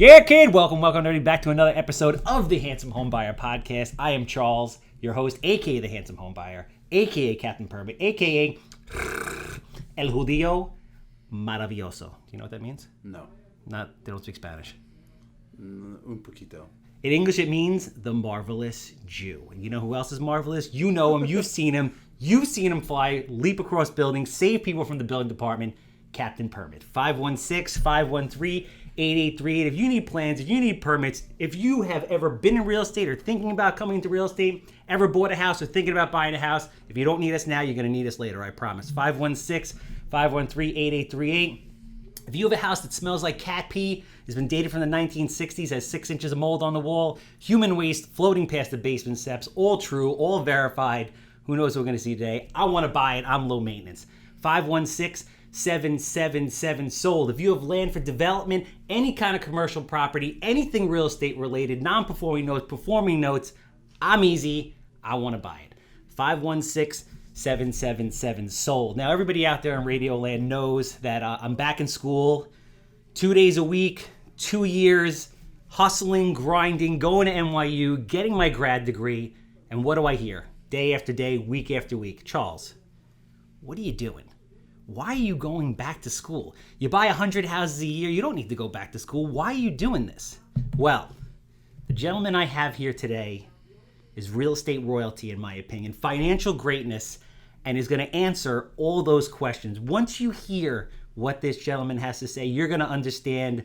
Yeah, kid. Welcome, everybody, back to another episode of the Handsome Homebuyer Podcast. I am Charles, your host, a.k.a. the Handsome Homebuyer, a.k.a. Captain Permit, a.k.a. El Judío Maravilloso. Do you know what that means? No. They don't speak Spanish. Un poquito. In English, it means the marvelous Jew. And you know who else is marvelous? You know him. You've seen him. You've seen him fly, leap across buildings, save people from the building department. Captain Permit. 516-513-8838. If you need plans, if you need permits, if you have ever been in real estate or thinking about coming into real estate, ever bought a house or thinking about buying a house, if you don't need us now, you're going to need us later, I promise. 516-513-8838. If you have a house that smells like cat pee, has been dated from the 1960s, has 6 inches of mold on the wall, human waste floating past the basement steps, all true, all verified, who knows what we're going to see today. I want to buy it. I'm low maintenance. 516-777 sold. If you have land for development, any kind of commercial property, anything real estate related, non-performing notes, performing notes, I'm easy. I want to buy it. 516-777 sold. Now, everybody out there in Radio Land knows that I'm back in school 2 days a week, 2 years, hustling, grinding, going to NYU, getting my grad degree. And what do I hear? Day after day, week after week. Charles, what are you doing? Why are you going back to school? You buy 100 houses a year. You don't need to go back to school. Why are you doing this? Well, the gentleman I have here today is real estate royalty, in my opinion, financial greatness, and is going to answer all those questions. Once you hear what this gentleman has to say, you're going to understand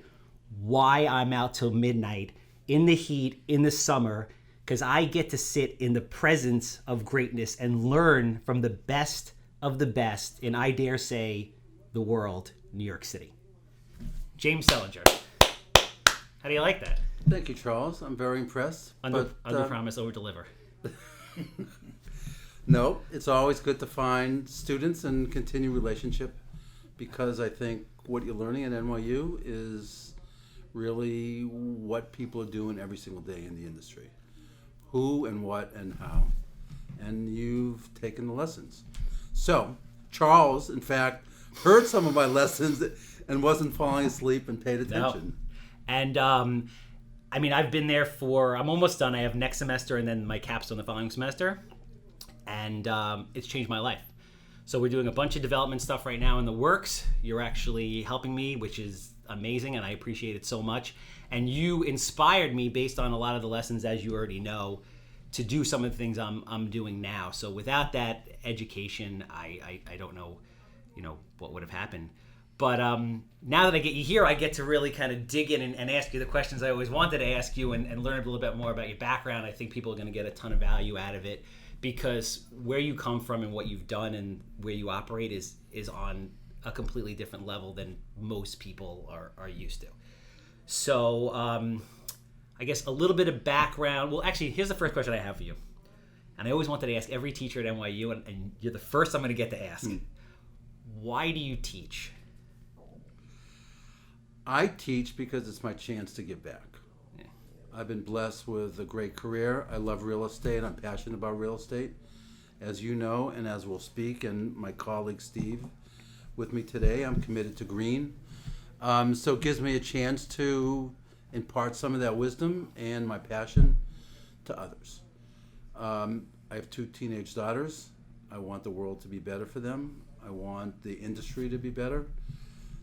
why I'm out till midnight in the heat, in the summer, because I get to sit in the presence of greatness and learn from the best of the best in, I dare say, the world, New York City. James Selinger. How do you like that? Thank you, Charles. I'm very impressed. Under promise, over deliver. No, it's always good to find students and continue relationship, because I think what you're learning at NYU is really what people are doing every single day in the industry. Who and what and how. And you've taken the lessons. So, Charles, in fact, heard some of my lessons and wasn't falling asleep and paid attention. No. And, I mean, I've been there I'm almost done. I have next semester and then my capstone the following semester. And it's changed my life. So we're doing a bunch of development stuff right now in the works. You're actually helping me, which is amazing, and I appreciate it so much. And you inspired me, based on a lot of the lessons, as you already know, to do some of the things I'm doing now. So without that education, I don't know, what would have happened. But now that I get you here, I get to really kind of dig in and ask you the questions I always wanted to ask you, and learn a little bit more about your background. I think people are going to get a ton of value out of it, because where you come from and what you've done and where you operate is on a completely different level than most people are used to. So I guess a little bit of background. Well, actually, here's the first question I have for you. And I always wanted to ask every teacher at NYU, and you're the first I'm going to get to ask. Why do you teach? I teach because it's my chance to give back. Yeah. I've been blessed with a great career. I love real estate. I'm passionate about real estate, as you know, and as we'll speak, and my colleague Steve with me today. I'm committed to green. So it gives me a chance to impart some of that wisdom and my passion to others. I have 2 teenage daughters. I want the world to be better for them. I want the industry to be better.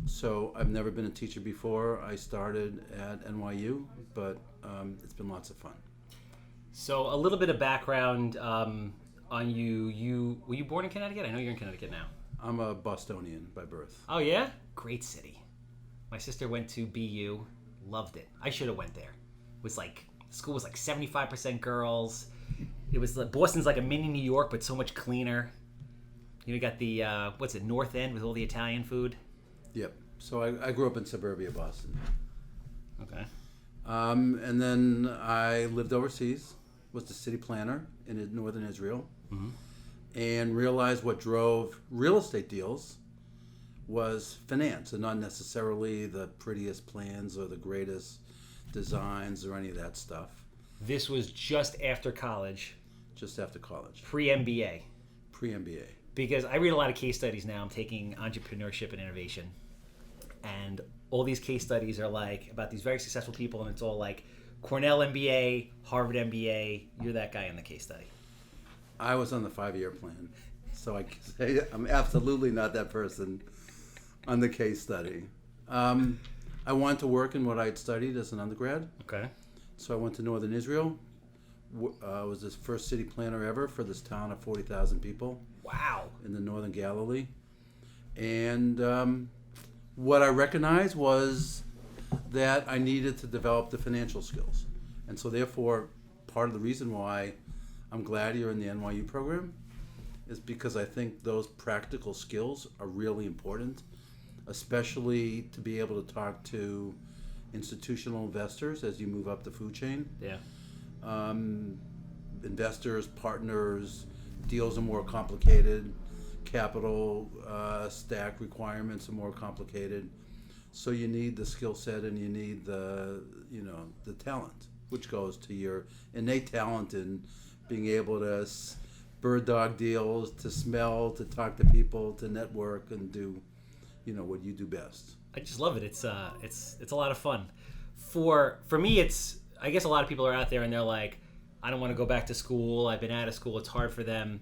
So I've never been a teacher before. I started at NYU, but it's been lots of fun. So a little bit of background on you. Were you born in Connecticut? I know you're in Connecticut now. I'm a Bostonian by birth. Oh, yeah? Great city. My sister went to BU. Loved it. I should have went there. It was school was 75% girls. It was Boston's like a mini New York, but so much cleaner. You got the North End with all the Italian food. Yep. So I grew up in suburbia Boston. Okay. And then I lived overseas. Was the city planner in northern Israel, and realized what drove real estate deals was finance, and not necessarily the prettiest plans or the greatest designs or any of that stuff. This was just after college. Just after college. Pre-MBA. Pre-MBA. Because I read a lot of case studies now. I'm taking entrepreneurship and innovation. and all these case studies are like about these very successful people, and it's all like Cornell MBA, Harvard MBA. You're that guy in the case study. I was on the 5-year plan, so I can say I'm absolutely not that person on the case study. I wanted to work in what I had studied as an undergrad. Okay. So I went to Northern Israel. I was the first city planner ever for this town of 40,000 people. Wow. In the Northern Galilee. And what I recognized was that I needed to develop the financial skills. And so therefore, part of the reason why I'm glad you're in the NYU program is because I think those practical skills are really important, especially to be able to talk to institutional investors as you move up the food chain. Yeah. Investors, partners, deals are more complicated. Capital stack requirements are more complicated. So you need the skill set and you need the talent, which goes to your innate talent in being able to bird dog deals, to smell, to talk to people, to network and do, what you do best. I just love it. It's a lot of fun. For me, I guess a lot of people are out there and they're like, I don't want to go back to school. I've been out of school. It's hard for them.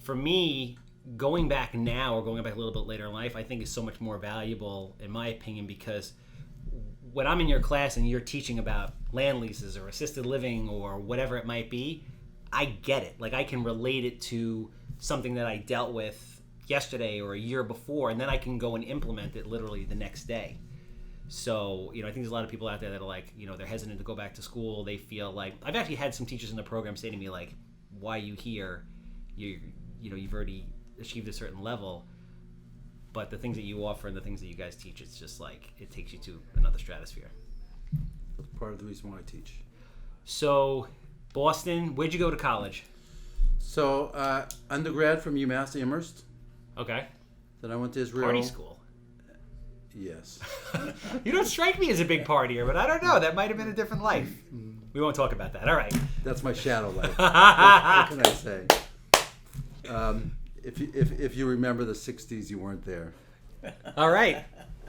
For me, going back now or going back a little bit later in life, I think is so much more valuable, in my opinion, because when I'm in your class and you're teaching about land leases or assisted living or whatever it might be, I get it. Like, I can relate it to something that I dealt with yesterday or a year before, and then I can go and implement it literally the next day. So, I think there's a lot of people out there that are like, they're hesitant to go back to school. They feel like, I've actually had some teachers in the program say to me, like, why are you here? You've already achieved a certain level, but the things that you offer and the things that you guys teach, it's just like, it takes you to another stratosphere. That's part of the reason why I teach. So, Boston, where'd you go to college? So, undergrad from UMass Amherst. Okay. Then I went to Israel. Party school. Yes. You don't strike me as a big partier, but I don't know. That might have been a different life. We won't talk about that. All right. That's my shadow life. What can I say? If you remember the 60s, you weren't there. All right.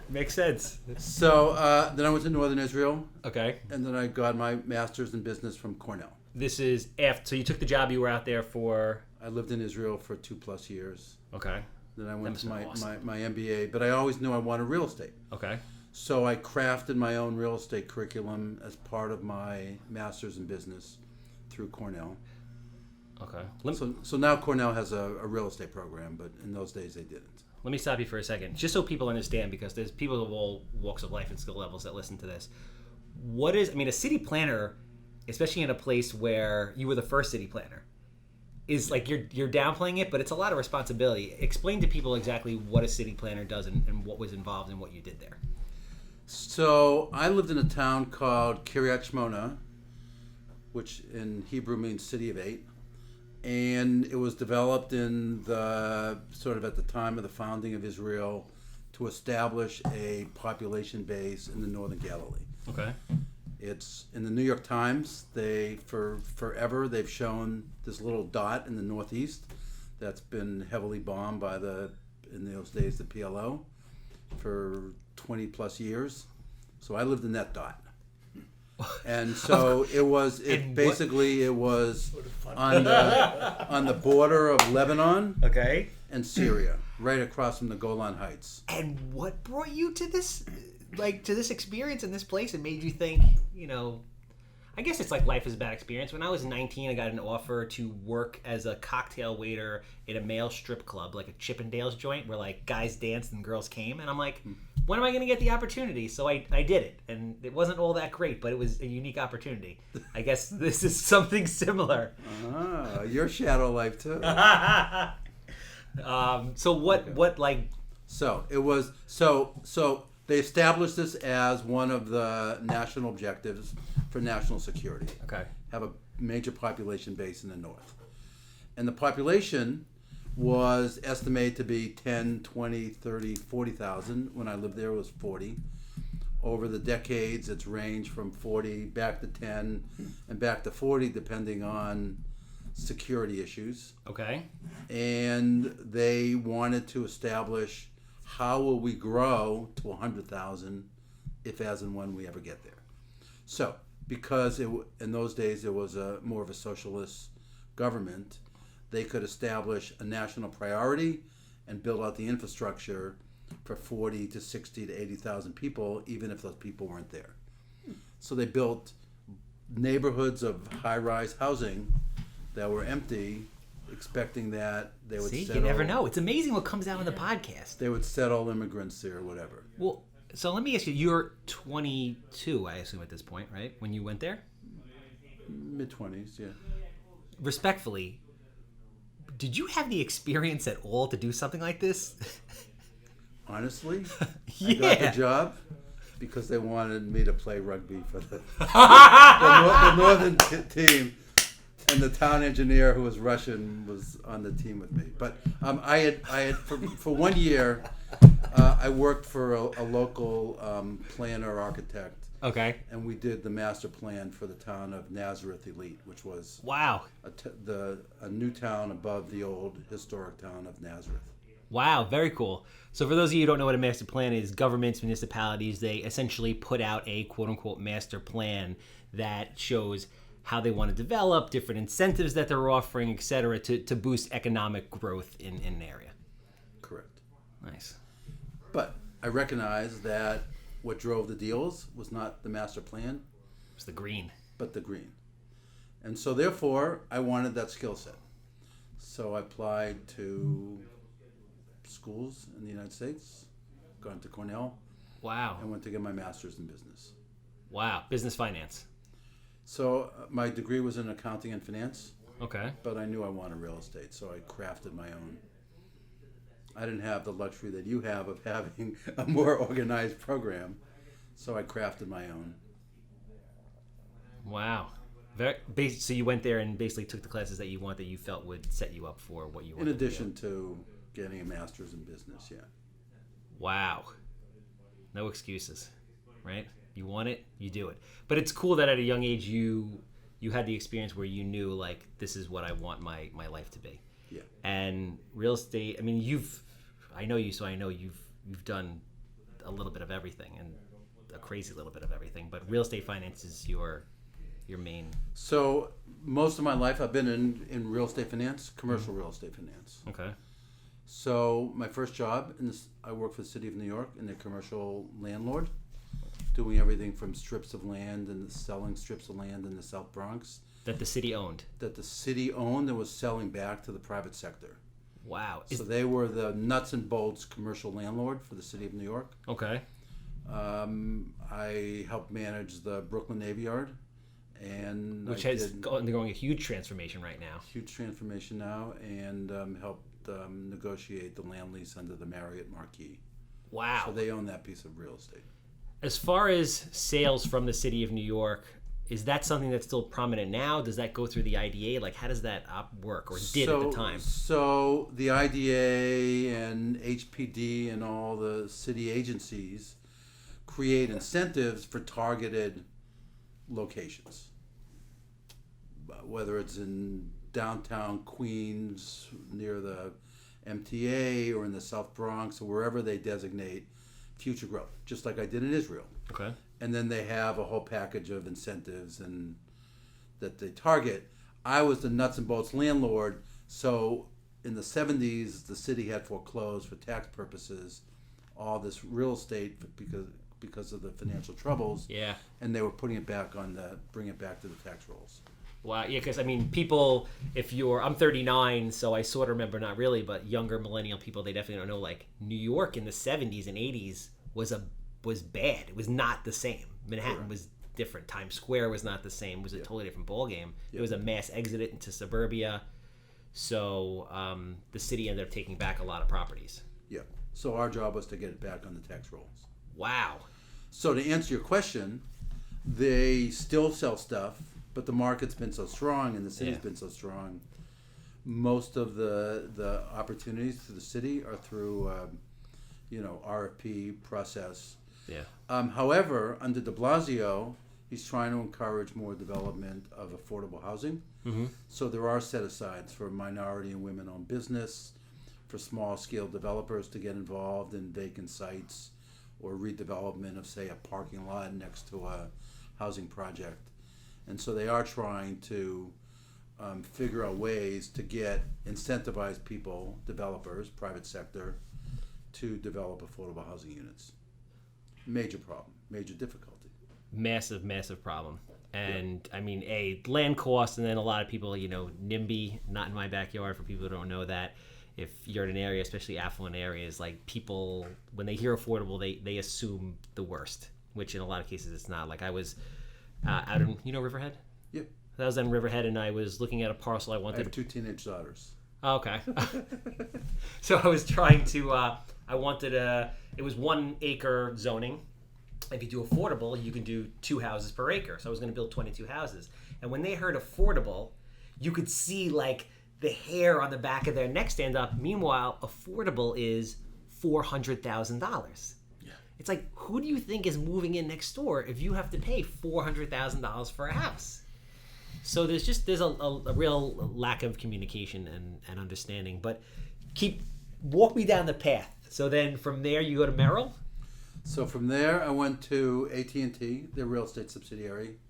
Makes sense. So then I went to Northern Israel. Okay. And then I got my master's in business from Cornell. This is after. So you took the job you were out there for? I lived in Israel for 2+ years. Okay. Then I went to my MBA, but I always knew I wanted real estate. Okay. So I crafted my own real estate curriculum as part of my master's in business through Cornell. Okay. So now Cornell has a real estate program, but in those days they didn't. Let me stop you for a second, just so people understand, because there's people of all walks of life and skill levels that listen to this. A city planner, especially in a place where you were the first city planner, is like you're downplaying it, but it's a lot of responsibility. Explain to people exactly what a city planner does and what was involved in what you did there. So I lived in a town called Kiryat Shmona, which in Hebrew means City of Eight. And it was developed in the sort of at the time of the founding of Israel to establish a population base in the Northern Galilee. Okay. It's in the New York Times. Forever they've shown this little dot in the Northeast that's been heavily bombed by in those days, the PLO for 20+ years. So I lived in that dot. And so it was on the border of Lebanon, okay, and Syria, right across from the Golan Heights. And what brought you to this, to this experience in this place and made you think, I guess it's like life is a bad experience. When I was 19, I got an offer to work as a cocktail waiter in a male strip club, like a Chippendales joint where like guys danced and girls came. And I'm like, when am I going to get the opportunity? So I did it. And it wasn't all that great, but it was a unique opportunity. I guess this is something similar. Your shadow life too. So they established this as one of the national objectives for national security. Okay. Have a major population base in the north. And the population was estimated to be 10, 20, 30, 40,000. When I lived there, it was 40. Over the decades, it's ranged from 40 back to 10 and back to 40, depending on security issues. Okay. And they wanted to establish how will we grow to 100,000 if, as and when we ever get there? So, because in those days it was more of a socialist government, they could establish a national priority and build out the infrastructure for 40 to 60 to 80,000 people, even if those people weren't there. So they built neighborhoods of high-rise housing that were empty, expecting that they would settle. You never know. It's amazing what comes out on the podcast. They would settle immigrants there or whatever. Well, so let me ask you, you're 22, I assume, at this point, right? When you went there? Mid-20s, yeah. Respectfully, did you have the experience at all to do something like this? Honestly, yeah. I got the job because they wanted me to play rugby for the northern team, and the town engineer, who was Russian, was on the team with me. But I had for 1 year, I worked for a local planner architect. Okay. And we did the master plan for the town of Nazareth Elite, which was a new town above the old historic town of Nazareth. Wow, very cool. So for those of you who don't know what a master plan is, governments, municipalities, they essentially put out a quote-unquote master plan that shows how they want to develop, different incentives that they're offering, et cetera, to boost economic growth in an area. Correct. Nice. But I recognize that what drove the deals was not the master plan. It was the green. But the green. And so therefore, I wanted that skill set. So I applied to schools in the United States, gone to Cornell. Wow. And went to get my master's in business. Wow. Business finance. So my degree was in accounting and finance. Okay. But I knew I wanted real estate, so I crafted my own. I didn't have the luxury that you have of having a more organized program, so I crafted my own. Wow. So you went there and basically took the classes that you want, that you felt would set you up for what you wanted. In addition to getting a master's in business, yeah. Wow. No excuses, right? You want it, you do it. But it's cool that at a young age you had the experience where you knew, like, this is what I want my life to be. Yeah. And real estate, I mean, I know you, so I know you've done a little bit of everything, and a crazy little bit of everything. But real estate finance is your main. So most of my life I've been in real estate finance, commercial real estate finance. Okay. So my first job, I worked for the city of New York in their commercial landlord, doing everything from strips of land and selling strips of land in the South Bronx. That the city owned. That the city owned and was selling back to the private sector. Wow. So they were the nuts and bolts commercial landlord for the city of New York. Okay. I helped manage the Brooklyn Navy Yard. Which is undergoing a huge transformation right now. Huge transformation now, and helped negotiate the land lease under the Marriott Marquis. Wow. So they own that piece of real estate. As far as sales from the city of New York, is that something that's still prominent now? Does that go through the IDA? Like, how does that work, or did at the time? So the IDA and HPD and all the city agencies create incentives for targeted locations, whether it's in downtown Queens near the MTA or in the South Bronx or wherever they designate future growth, just like I did in Israel. Okay. And then they have a whole package of incentives and that they target. I was the nuts and bolts landlord, so in the 70s the city had foreclosed for tax purposes all this real estate because of the financial troubles. Yeah. And they were bringing it back to the tax rolls. Wow, yeah, because I mean, people, I'm 39, so I sort of remember, not really, but younger millennial people, they definitely don't know, like, New York in the 70s and 80s was bad. It was not the same. Manhattan was different. Times Square was not the same. It was a totally different ballgame. It was a mass exit into suburbia, so the city ended up taking back a lot of properties. Yeah, so our job was to get it back on the tax rolls. Wow. So to answer your question, they still sell stuff, but the market's been so strong and the city's been so strong. Most of the opportunities for the city are through, RFP process. Yeah. However, under de Blasio, he's trying to encourage more development of affordable housing. Mm-hmm. So there are set-asides for minority and women-owned business, for small scale developers to get involved in vacant sites or redevelopment of, say, a parking lot next to a housing project. And so they are trying to figure out ways to incentivize people, developers, private sector, to develop affordable housing units. Major problem, major difficulty. Massive problem. And I mean, land costs, and then a lot of people, NIMBY, not in my backyard, for people who don't know that. If you're in an area, especially affluent areas, like people, when they hear affordable, they assume the worst, which in a lot of cases it's not. Like I was out in, Riverhead? Yep. I was in Riverhead, and I was looking at a parcel I wanted. I have 2 teenage daughters. Oh, okay. So I was trying to, it was 1 acre zoning. If you do affordable, you can do 2 houses per acre. So I was going to build 22 houses. And when they heard affordable, you could see like the hair on the back of their neck stand up. Meanwhile, affordable is $400,000. Yeah. It's like, who do you think is moving in next door if you have to pay $400,000 for a house? So there's a real lack of communication and understanding. But walk me down the path. So then from there you go to Merrill? So from there I went to AT&T, their real estate subsidiary.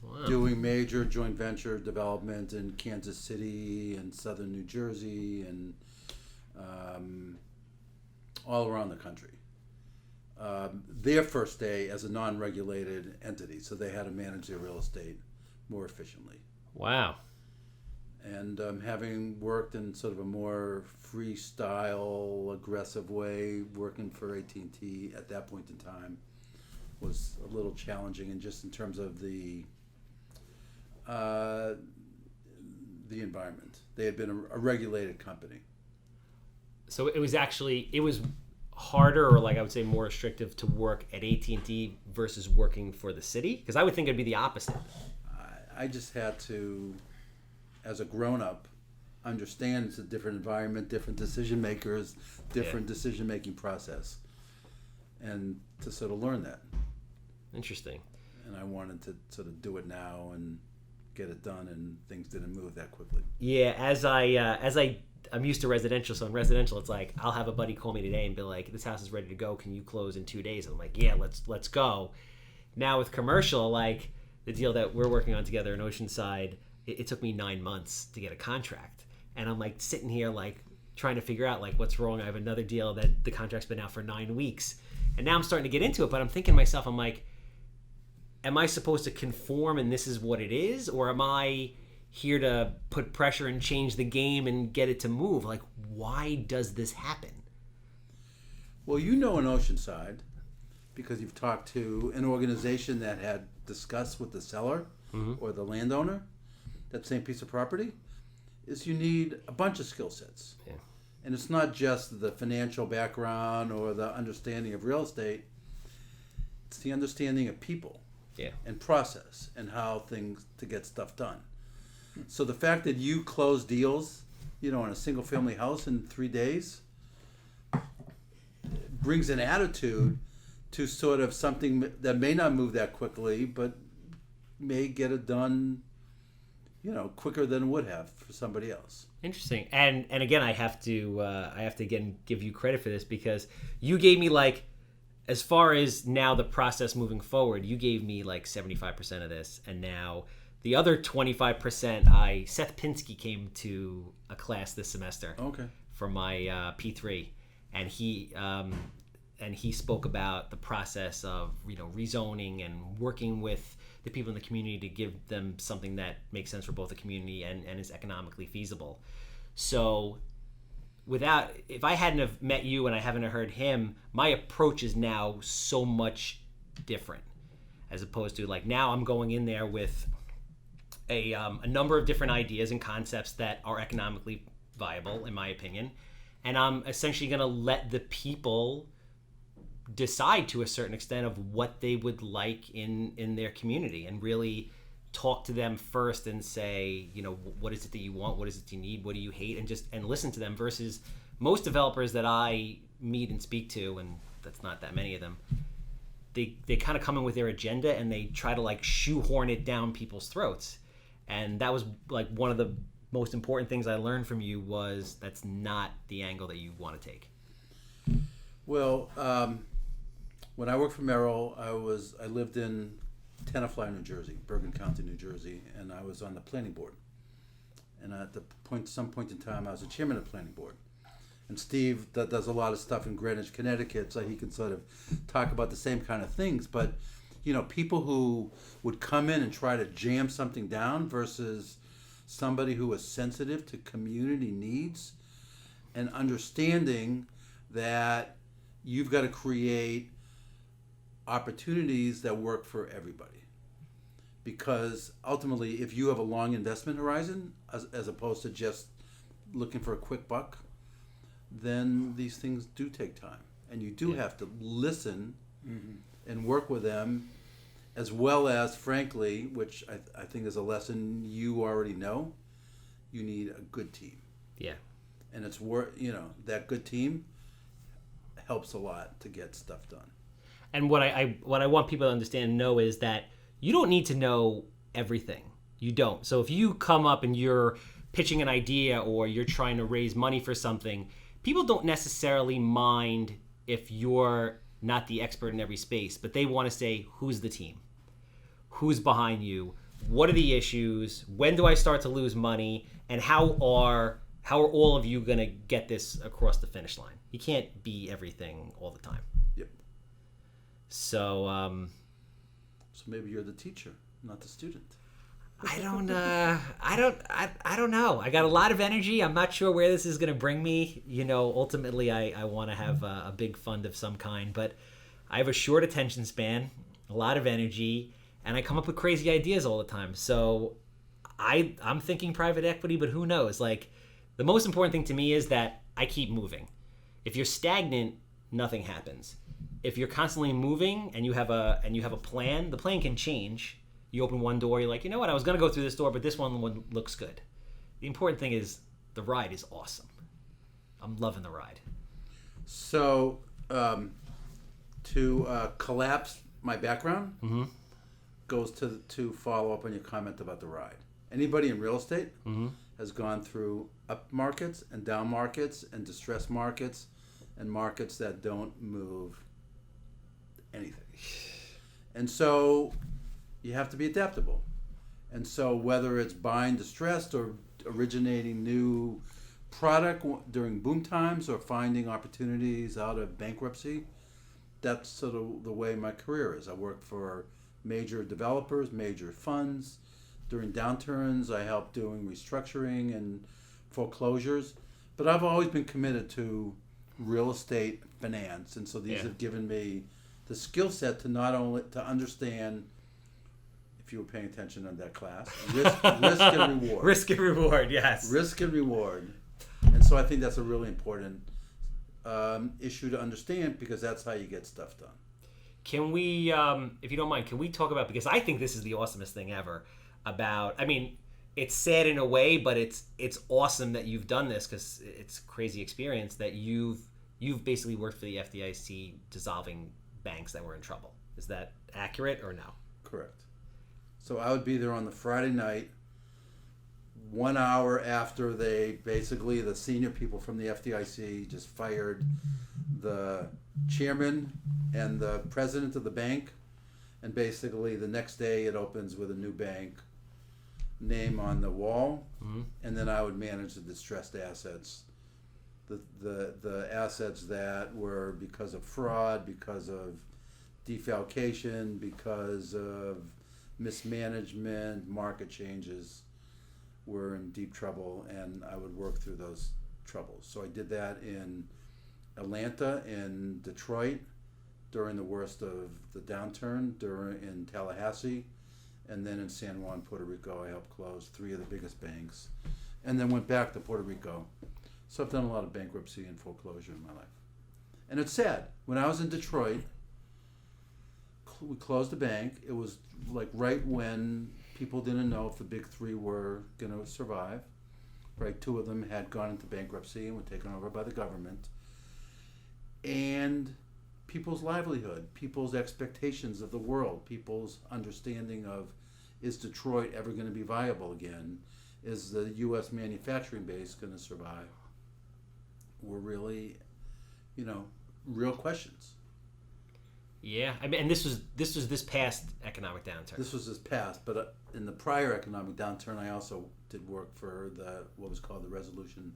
Wow. Doing major joint venture development in Kansas City and southern New Jersey and all around the country. Their first day as a non-regulated entity, so they had to manage their real estate more efficiently. Wow. And having worked in sort of a more freestyle, aggressive way, working for AT&T at that point in time was a little challenging, and just in terms of the environment. They had been a regulated company. So it was harder, or like I would say more restrictive, to work at AT&T versus working for the city? Because I would think it'd be the opposite. I just had to, as a grown-up, understand it's a different environment, different decision makers, different decision-making process, and to sort of learn that. Interesting. And I wanted to sort of do it now and get it done, and things didn't move that quickly. Yeah, I'm used to residential, so in residential it's like I'll have a buddy call me today and be like, this house is ready to go, can you close in 2 days? I'm like, yeah, let's go. Now with commercial, like the deal that we're working on together in Oceanside, it took me 9 months to get a contract, and I'm like sitting here like trying to figure out like what's wrong. I have another deal that the contract's been out for 9 weeks, and now I'm starting to get into it, but I'm thinking to myself, I'm like, am I supposed to conform and this is what it is, or am I here to put pressure and change the game and get it to move? Like, why does this happen? Well, in Oceanside, because you've talked to an organization that had discussed with the seller or the landowner that same piece of property, is you need a bunch of skill sets. Yeah. And it's not just the financial background or the understanding of real estate. It's the understanding of people and process and how things to get stuff done. So the fact that you close deals, on a single family house in 3 days brings an attitude to sort of something that may not move that quickly, but may get it done, quicker than it would have for somebody else. Interesting. And again, I have to again give you credit for this, because you gave me like, as far as now the process moving forward, you gave me like 75% of this, and now the other 25%, Seth Pinsky came to a class this semester for my P3, and he spoke about the process of rezoning and working with the people in the community to give them something that makes sense for both the community and is economically feasible. So if I hadn't have met you and I haven't heard him, my approach is now so much different, as opposed to like now I'm going in there with a number of different ideas and concepts that are economically viable, in my opinion, and I'm essentially going to let the people decide to a certain extent of what they would like in their community, and really talk to them first and say, what is it that you want, what is it you need, what do you hate, and listen to them, versus most developers that I meet and speak to, and that's not that many of them, they kind of come in with their agenda and they try to like shoehorn it down people's throats. And that was like one of the most important things I learned from you was that's not the angle that you want to take. Well, when I worked for Merrill, I lived in Tenafly, New Jersey, Bergen County, New Jersey, and I was on the planning board. And at some point in time, I was the chairman of the planning board. And Steve does a lot of stuff in Greenwich, Connecticut, so he can sort of talk about the same kind of things. But, people who would come in and try to jam something down versus somebody who was sensitive to community needs and understanding that you've got to create opportunities that work for everybody. Because ultimately, if you have a long investment horizon, as opposed to just looking for a quick buck, then these things do take time. And you do have to listen and work with them, as well as, frankly, which I think is a lesson you already know, you need a good team. Yeah. And it's that good team helps a lot to get stuff done. And what I want people to understand and know is that you don't need to know everything. You don't. So if you come up and you're pitching an idea or you're trying to raise money for something, people don't necessarily mind if you're not the expert in every space, but they want to say, who's the team? Who's behind you? What are the issues? When do I start to lose money? And how are all of you going to get this across the finish line? You can't be everything all the time. Yep. So maybe you're the teacher, not the student. I don't know. I got a lot of energy. I'm not sure where this is going to bring me. Ultimately, I want to have a big fund of some kind, but I have a short attention span, a lot of energy, and I come up with crazy ideas all the time. So I'm thinking private equity, but who knows? Like, the most important thing to me is that I keep moving. If you're stagnant, nothing happens. If you're constantly moving and you have a plan, the plan can change. You open one door, you're like, you know what, I was going to go through this door, but this one looks good. The important thing is the ride is awesome. I'm loving the ride. So, to collapse my background goes to follow up on your comment about the ride. Anybody in real estate has gone through up markets and down markets and distressed markets and markets that don't move anything. And so you have to be adaptable. And so whether it's buying distressed or originating new product during boom times or finding opportunities out of bankruptcy, that's sort of the way my career is. I work for major developers, major funds. During downturns, I help doing restructuring and foreclosures. But I've always been committed to real estate finance. And so these have given me the skill set to not only to understand, if you were paying attention in that class, risk and reward. Risk and reward, yes. Risk and reward. And so I think that's a really important issue to understand, because that's how you get stuff done. Can we, if you don't mind, can we talk about, because I think this is the awesomest thing ever, about, I mean, it's sad in a way, but it's awesome that you've done this, because it's a crazy experience that you've basically worked for the FDIC dissolving banks that were in trouble. Is that accurate or no? Correct. So I would be there on the Friday night, 1 hour after the senior people from the FDIC just fired the chairman and the president of the bank. And basically the next day it opens with a new bank name on the wall. And then I would manage the distressed assets. The assets that were because of fraud, because of defalcation, because of mismanagement, market changes, were in deep trouble, and I would work through those troubles. So I did that in Atlanta, in Detroit during the worst of the downturn, in Tallahassee, and then in San Juan, Puerto Rico. I helped close 3 of the biggest banks, and then went back to Puerto Rico. So I've done a lot of bankruptcy and foreclosure in my life. And it's sad. When I was in Detroit, we closed the bank. It was like right when people didn't know if the big 3 were going to survive. Right, 2 of them had gone into bankruptcy and were taken over by the government. And people's livelihood, people's expectations of the world, people's understanding of, is Detroit ever going to be viable again? is the U.S. manufacturing base going to survive? Were really, real questions. Yeah, I mean, and this was this past economic downturn. This was this past, but in the prior economic downturn, I also did work for what was called the Resolution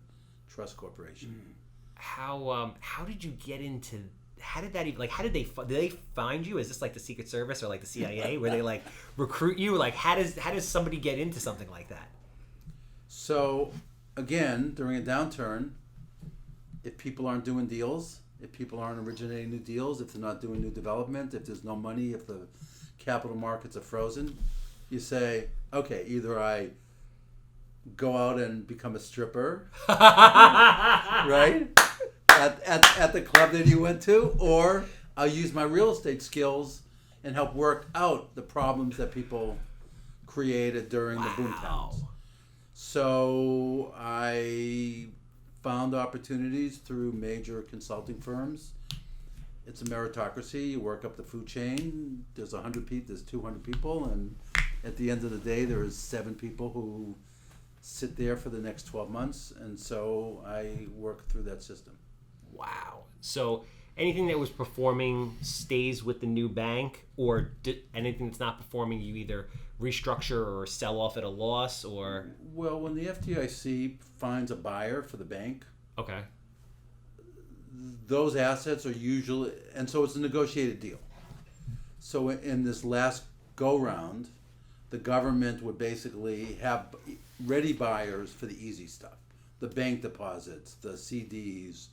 Trust Corporation. How did you get into? How did that even, like, how did they find you? Is this like the Secret Service or like the CIA where they like recruit you? Like, how does somebody get into something like that? So again, during a downturn, if people aren't doing deals, if people aren't originating new deals, if they're not doing new development, if there's no money, if the capital markets are frozen, you say, okay, either I go out and become a stripper, right? At the club that you went to, or I'll use my real estate skills and help work out the problems that people created during the boom times. So I found opportunities through major consulting firms. It's a meritocracy. You work up the food chain. There's 100 people. There's 200 people, and at the end of the day, there is 7 people who sit there for the next 12 months. And so I work through that system. Wow. So anything that was performing stays with the new bank, or anything that's not performing, you either restructure or sell off at a loss, or? Well, when the FDIC finds a buyer for the bank, okay, those assets are usually, and so it's a negotiated deal. So in this last go-round, the government would basically have ready buyers for the easy stuff, the bank deposits, the CDs,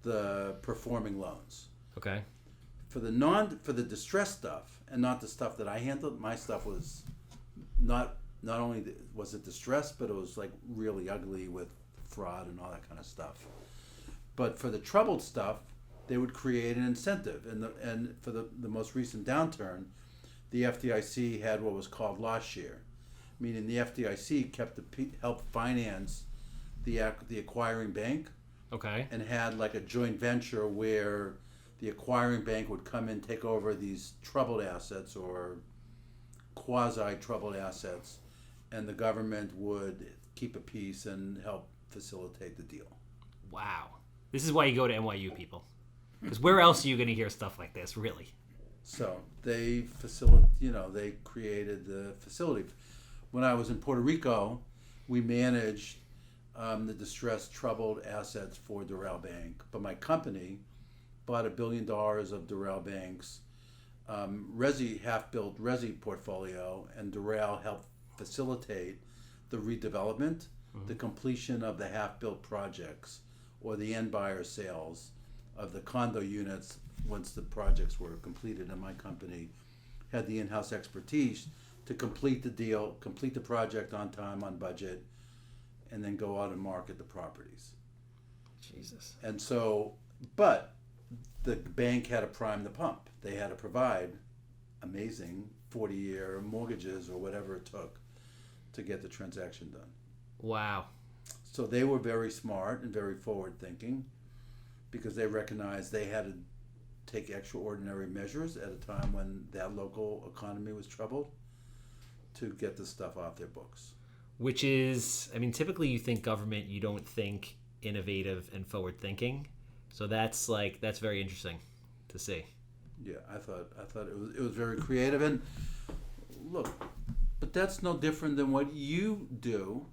the performing loans. Okay. For the distressed stuff, and not the stuff that I handled, my stuff was not only was it distressed, but it was like really ugly with fraud and all that kind of stuff. But for the troubled stuff, they would create an incentive. And for the most recent downturn, the FDIC had what was called loss share, meaning the FDIC helped finance the acquiring bank. Okay. And had like a joint venture where the acquiring bank would come in, take over these troubled assets or quasi-troubled assets, and the government would keep a piece and help facilitate the deal. Wow. This is why you go to NYU, people. Because where else are you going to hear stuff like this, really? So they created the facility. When I was in Puerto Rico, we managed the distressed, troubled assets for Doral Bank. But my company bought $1 billion of Doral Bank's half-built resi portfolio, and Doral helped facilitate the redevelopment, the completion of the half-built projects, or the end buyer sales of the condo units once the projects were completed. And my company had the in-house expertise to complete the deal, complete the project on time, on budget, and then go out and market the properties. Jesus. And so, but the bank had to prime the pump. They had to provide amazing 40-year mortgages or whatever it took to get the transaction done. Wow. So they were very smart and very forward-thinking because they recognized they had to take extraordinary measures at a time when that local economy was troubled to get the stuff off their books. Which is, I mean, typically you think government, you don't think innovative and forward-thinking. So that's very interesting to see. Yeah, I thought it was very creative. And look, but that's no different than what you do,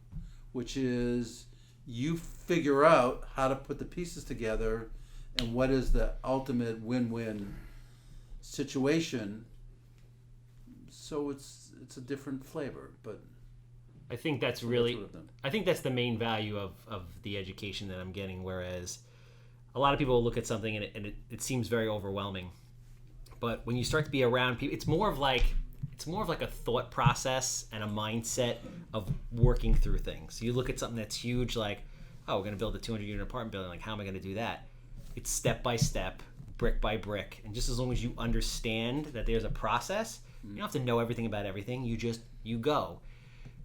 which is you figure out how to put the pieces together and what is the ultimate win-win situation. So it's a different flavor, but I think that's the main value of the education that I'm getting, whereas a lot of people will look at something and it seems very overwhelming. But when you start to be around people, it's more of like a thought process and a mindset of working through things. You look at something that's huge, like, oh, we're going to build a 200-unit apartment building. Like, how am I going to do that? It's step by step, brick by brick. And just as long as you understand that there's a process, you don't have to know everything about everything. You go.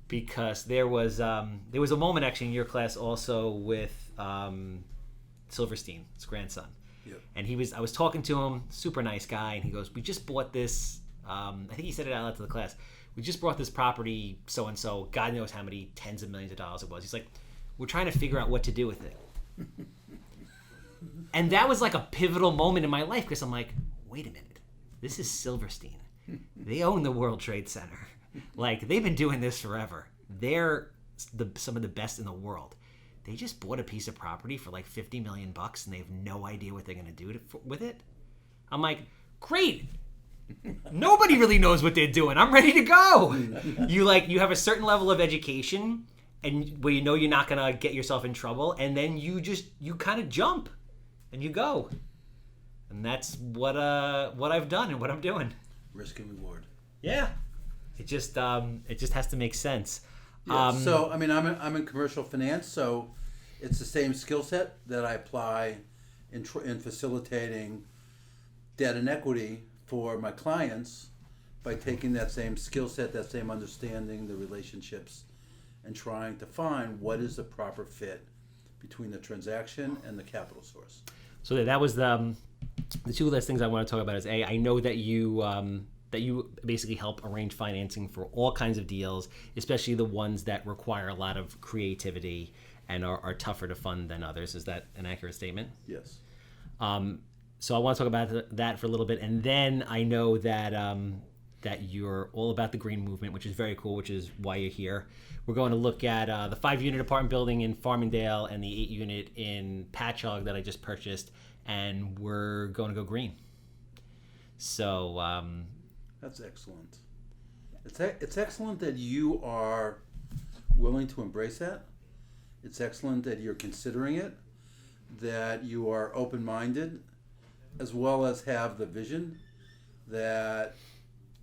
Because there was a moment actually in your class also with Silverstein, his grandson. Yep. And I was talking to him, super nice guy, and he goes, we just bought this, I think he said it out loud to the class, we just bought this property, so-and-so, God knows how many tens of millions of dollars it was. He's like, we're trying to figure out what to do with it. And that was like a pivotal moment in my life because I'm like, wait a minute, this is Silverstein. They own the World Trade Center. Like, they've been doing this forever. They're some of the best in the world. They just bought a piece of property for like $50 million and they have no idea what they're going to do with it. I'm like, great. Nobody really knows what they're doing. I'm ready to go. You have a certain level of education and where you know you're not going to get yourself in trouble, and then you kind of jump and you go. And that's what I've done and what I'm doing. Risk and reward. Yeah. It just has to make sense. Yeah, so I mean, I'm in commercial finance, so it's the same skill set that I apply in facilitating debt and equity for my clients by taking that same skill set, that same understanding, the relationships, and trying to find what is the proper fit between the transaction and the capital source. So that was the two last things I want to talk about is I know that you basically help arrange financing for all kinds of deals, especially the ones that require a lot of creativity and are tougher to fund than others. Is that an accurate statement? Yes. So I want to talk about that for a little bit, and then I know that that you're all about the green movement, which is very cool, which is why you're here. We're going to look at the 5-unit apartment building in Farmingdale and the 8-unit in Patchogue that I just purchased, and we're going to go green. So that's excellent. It's excellent that you are willing to embrace that. It's excellent that you're considering it, that you are open-minded, as well as have the vision that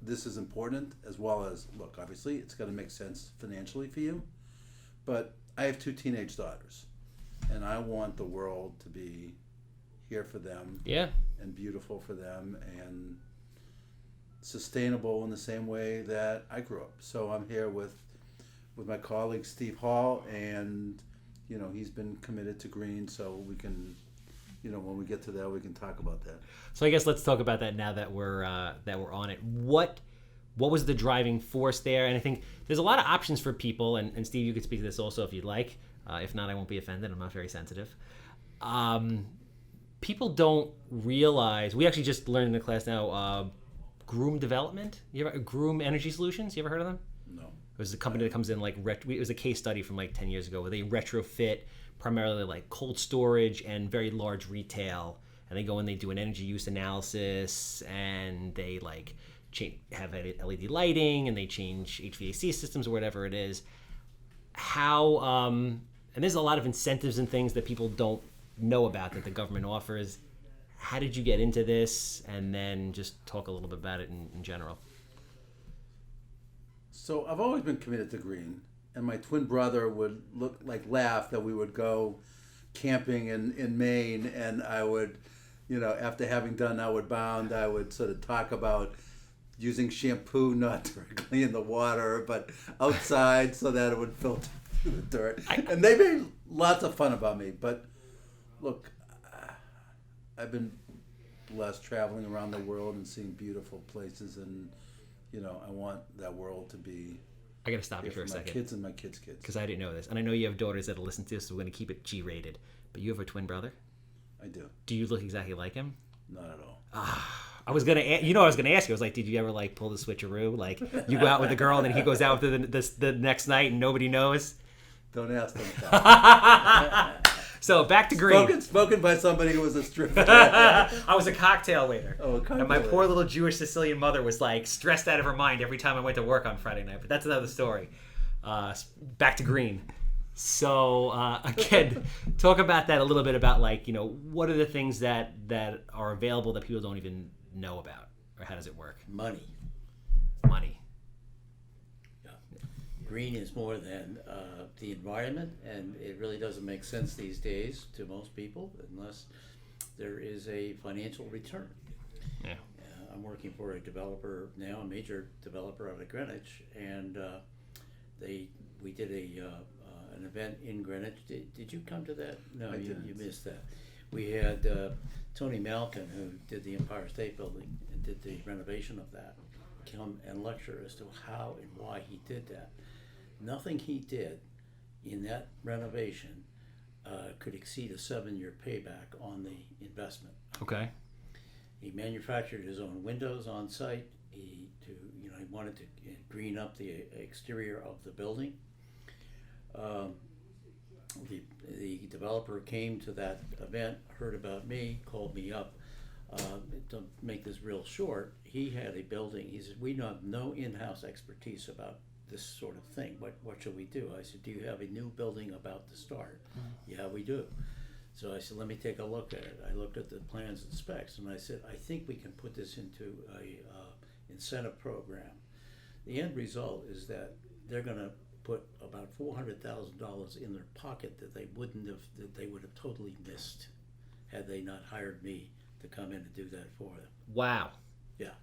this is important, as well as, look, obviously it's got to make sense financially for you. But I have 2 teenage daughters, and I want the world to be here for them. Yeah. And beautiful for them, and sustainable in the same way that I grew up. So I'm here with my colleague Steve Hall, and he's been committed to green, so we can, when we get to that, we can talk about that. So I guess let's talk about that now that we're on it. What was the driving force there? And I think there's a lot of options for people, and Steve, you could speak to this also if you'd like. If not, I won't be offended. I'm not very sensitive. People don't realize, we actually just learned in the class now, Groom Development. Groom Energy Solutions. You ever heard of them? No. It was a company that comes in it was a case study from like 10 years ago where they retrofit primarily like cold storage and very large retail, and they go and they do an energy use analysis, and they like have LED lighting, and they change HVAC systems or whatever it is. And there's a lot of incentives and things that people don't know about that the government offers. How did you get into this? And then just talk a little bit about it in general. So I've always been committed to green, and my twin brother would laugh that we would go camping in Maine, and I would, after having done Outward Bound, I would sort of talk about using shampoo not directly in the water, but outside so that it would filter through the dirt. And they made lots of fun about me. But look, I've been blessed traveling around the world and seeing beautiful places, and I want that world to be. I got to stop you for a second. My kids and my kids' kids. Because I didn't know this. And I know you have daughters that'll listen to this, so we're going to keep it G-rated. But you have a twin brother? I do. Do you look exactly like him? Not at all. I was going to ask you. I was like, did you ever pull the switcheroo? Like, you go out with a girl and then he goes out with the next night and nobody knows? Don't ask them. So back to green. Spoken by somebody who was a stripper. I was a cocktail waiter. Oh, a cocktail and my waiter. poor little Jewish Sicilian mother was stressed out of her mind every time I went to work on Friday night. But that's another story. Back to green. So again, talk about that a little bit about what are the things that are available that people don't even know about, or how does it work? Money. Green is more than the environment, and it really doesn't make sense these days to most people unless there is a financial return. Yeah. I'm working for a developer now, a major developer out of Greenwich, and we did an event in Greenwich. Did you come to that? No, you missed that. We had Tony Malkin, who did the Empire State Building and did the renovation of that. come and lecture as to how and why he did that. Nothing he did in that renovation could exceed a 7-year payback on the investment. Okay. He manufactured his own windows on site. He wanted to green up the exterior of the building. The developer came to that event, heard about me, called me up. To make this real short, he had a building. He said, "We have no in-house expertise about this sort of thing. What should we do?" I said, "Do you have a new building about to start?" "Yeah, we do." So I said, "Let me take a look at it." I looked at the plans and specs, and I said, "I think we can put this into a incentive program." The end result is that they're going to put about $400,000 in their pocket that they would have totally missed had they not hired me to come in and do that for them. Wow. Yeah.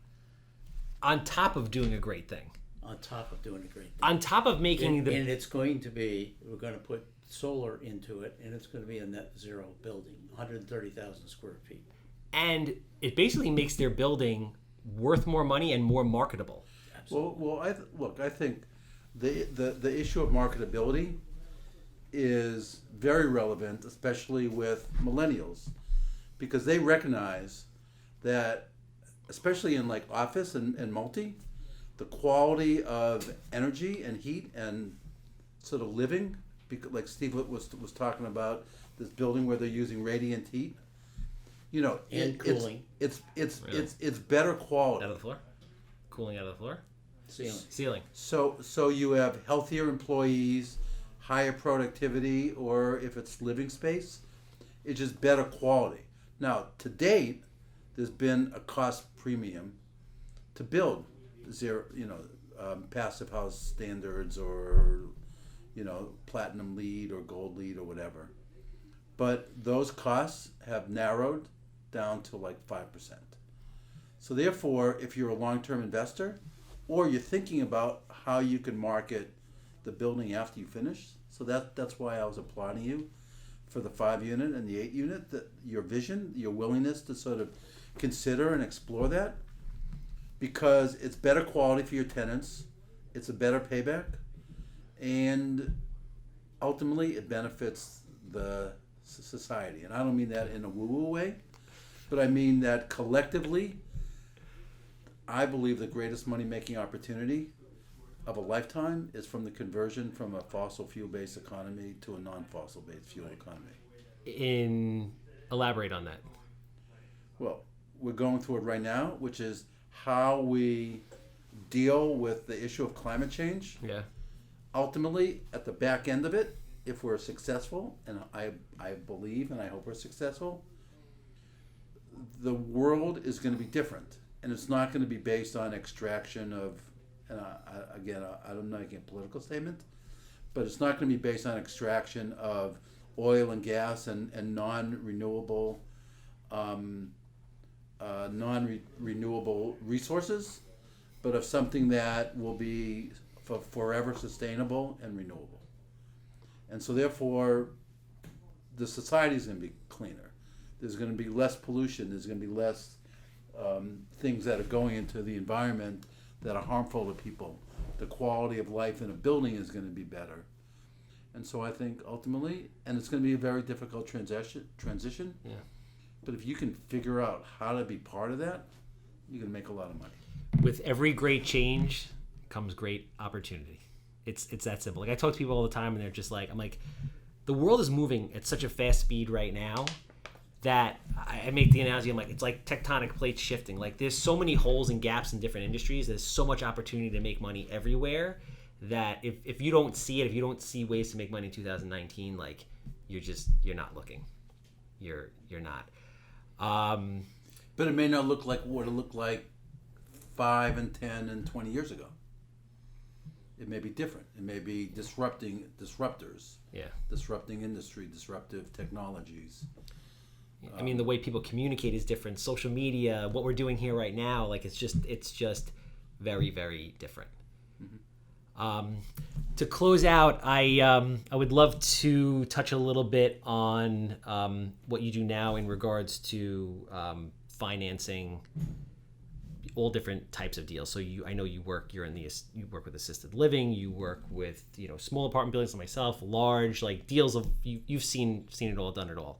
On top of doing a great thing. On top of doing a great thing. On top of making and it's going to be, we're going to put solar into it, and it's going to be a net zero building, 130,000 square feet. And it basically makes their building worth more money and more marketable. Absolutely. Well, I think the issue of marketability is very relevant, especially with millennials, because they recognize that, especially in like office and multi, the quality of energy and heat and sort of living, like Steve was talking about this building where they're using radiant heat, and cooling. It's better quality. Out of the floor? Cooling out of the floor? Ceiling. So you have healthier employees, higher productivity, or if it's living space, it's just better quality. Now, to date, there's been a cost premium to build passive house standards or, platinum LEED or gold LEED or whatever. But those costs have narrowed down to like 5%. So therefore, if you're a long-term investor, or you're thinking about how you can market the building after you finish, so that's why I was applauding you for the 5-unit and the 8-unit, that your vision, your willingness to sort of consider and explore that, because it's better quality for your tenants, it's a better payback, and ultimately it benefits the society. And I don't mean that in a woo-woo way, but I mean that collectively, I believe the greatest money-making opportunity of a lifetime is from the conversion from a fossil fuel-based economy to a non-fossil based fuel economy. Elaborate on that. Well, we're going through it right now, which is how we deal with the issue of climate change. Yeah. Ultimately, at the back end of it, if we're successful, and I believe and I hope we're successful, the world is going to be different. And it's not going to be based on extraction of, and I'm not making a political statement, but it's not going to be based on extraction of oil and gas and non-renewable resources, but of something that will be forever sustainable and renewable. And so therefore, the society is going to be cleaner. There's going to be less pollution. There's going to be less things that are going into the environment that are harmful to people. The quality of life in a building is going to be better. And so I think ultimately, and it's going to be a very difficult transition. Yeah. But if you can figure out how to be part of that, you can make a lot of money. With every great change comes great opportunity. It's that simple. Like I talk to people all the time, and they're just like, I'm like, the world is moving at such a fast speed right now that I make the analogy, I'm like, it's like tectonic plates shifting. Like there's so many holes and gaps in different industries. There's so much opportunity to make money everywhere that if you don't see it, if you don't see ways to make money in 2019, like you're not looking. You're not. But it may not look like what it looked like 5 and 10 and 20 years ago. It may be different. It may be disruptors. Yeah. Disrupting industry, disruptive technologies. I mean, the way people communicate is different. Social media, what we're doing here right now, like it's just very, very different. Mm-hmm. To close out, I would love to touch a little bit on what you do now in regards to financing all different types of deals. So I know you work with assisted living, you work with, small apartment buildings like myself, large, like deals of, you've seen it all, done it all.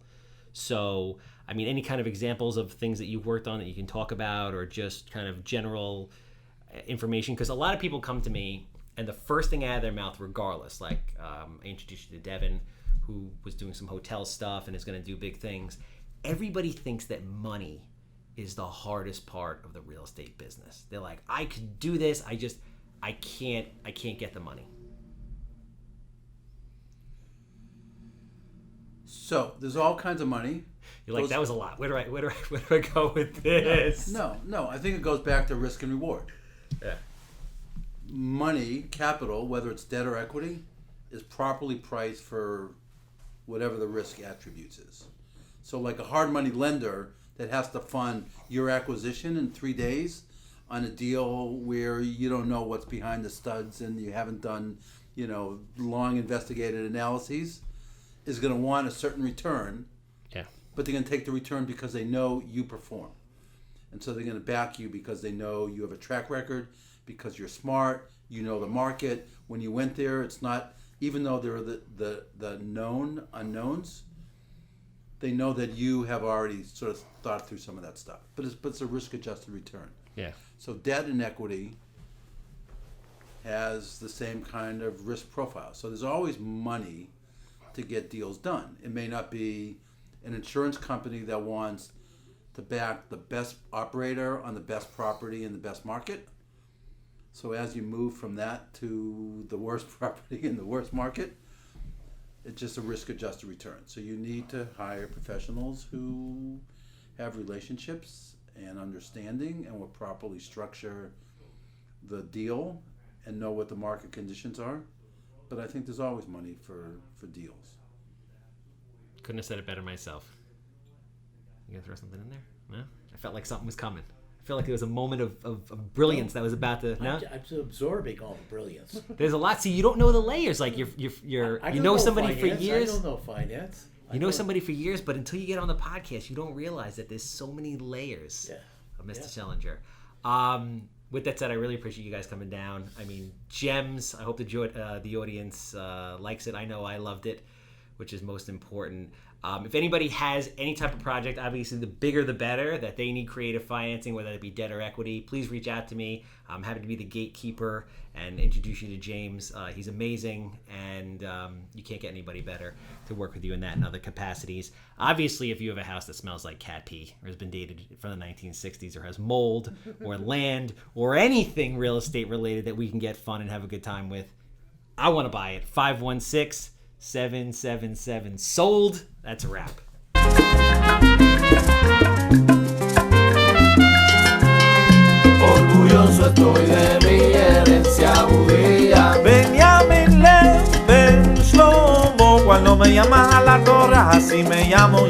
So, I mean, any kind of examples of things that you've worked on that you can talk about, or just kind of general information? Because a lot of people come to me and the first thing out of their mouth, regardless, like I introduced you to Devin, who was doing some hotel stuff and is going to do big things. Everybody thinks that money is the hardest part of the real estate business. They're like, I could do this, I can't get the money. So there's all kinds of money. You're like, that was a lot. Where do I go with this? No. I think it goes back to risk and reward. Yeah. Money, capital, whether it's debt or equity, is properly priced for whatever the risk attributes is. So like a hard money lender that has to fund your acquisition in 3 days on a deal where you don't know what's behind the studs and you haven't done, long investigated analyses, is going to want a certain return. Yeah. But they're going to take the return because they know you perform. And so they're going to back you because they know you have a track record, because you're smart, you know the market. When you went there, it's not, even though there are the known unknowns, they know that you have already sort of thought through some of that stuff. But it's a risk-adjusted return. Yeah. So debt and equity has the same kind of risk profile. So there's always money to get deals done. It may not be an insurance company that wants to back the best operator on the best property in the best market. So as you move from that to the worst property in the worst market, it's just a risk-adjusted return. So you need to hire professionals who have relationships and understanding and will properly structure the deal and know what the market conditions are. But I think there's always money for deals. Couldn't have said it better myself. You gonna throw something in there? No? I felt like something was coming. I feel like there was a moment of brilliance that was about to. No? I'm just absorbing all the brilliance. There's a lot. See, you don't know the layers. Like you know somebody for years. I don't know finance. You know somebody for years, but until you get on the podcast, you don't realize that there's so many layers of Mr. Schellinger. With that said, I really appreciate you guys coming down. I mean, gems. I hope the audience likes it. I know I loved it, which is most important. If anybody has any type of project, obviously the bigger the better, that they need creative financing, whether it be debt or equity, please reach out to me. I'm happy to be the gatekeeper and introduce you to James. He's amazing, and you can't get anybody better to work with you in that and other capacities. Obviously, if you have a house that smells like cat pee or has been dated from the 1960s or has mold or land or anything real estate related that we can get fun and have a good time with, I want to buy it. 516-777 sold. That's a wrap. Orgulloso estoy de mi herencia judía. Benjamín Lev Ben Shlomo. Cuando me llaman a la torre, así me llamo yo.